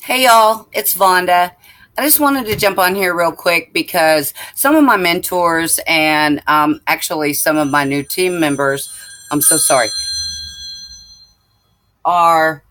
Hey y'all, it's Vonda. I just wanted to jump on here real quick because some of my mentors and actually some of my new team members, I'm so sorry, are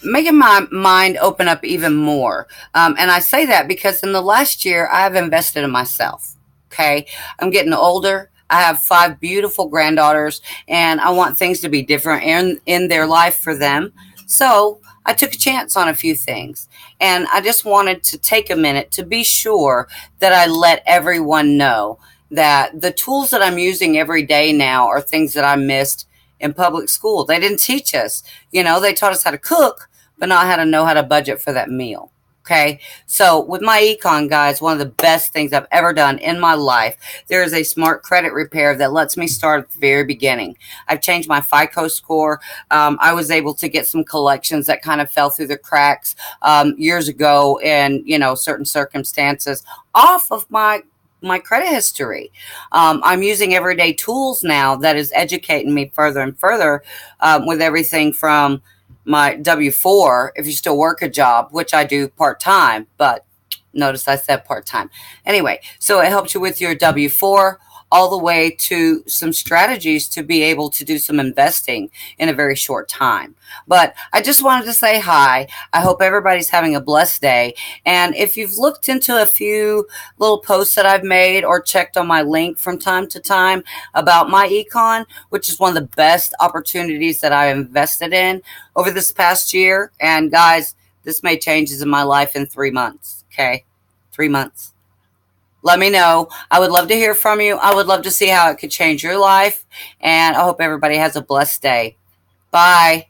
making my mind open up even more. And I say that because in the last year, I've invested in myself. Okay. I'm getting older. I have five beautiful granddaughters, and I want things to be different in their life for them. So I took a chance on a few things. And I just wanted to take a minute to be sure that I let everyone know that the tools that I'm using every day now are things that I missed in public school. They didn't teach us. They taught us how to cook, but not how to know how to budget for that meal. Okay. So with my econ, guys, one of the best things I've ever done in my life, there is a smart credit repair that lets me start at the very beginning. I've changed my FICO score. I was able to get some collections that kind of fell through the cracks years ago in, certain circumstances off of my credit history. I'm using everyday tools now that is educating me further and further with everything from my W-4, if you still work a job, which I do part-time, but notice I said part-time. Anyway, so it helps you with your W-4 all the way to some strategies to be able to do some investing in a very short time. But I just wanted to say hi. I hope everybody's having a blessed day. And if you've looked into a few little posts that I've made or checked on my link from time to time about my econ, which is one of the best opportunities that I've invested in over this past year. And guys, this made changes in my life in 3 months. Okay. 3 months. Let me know. I would love to hear from you. I would love to see how it could change your life. And I hope everybody has a blessed day. Bye.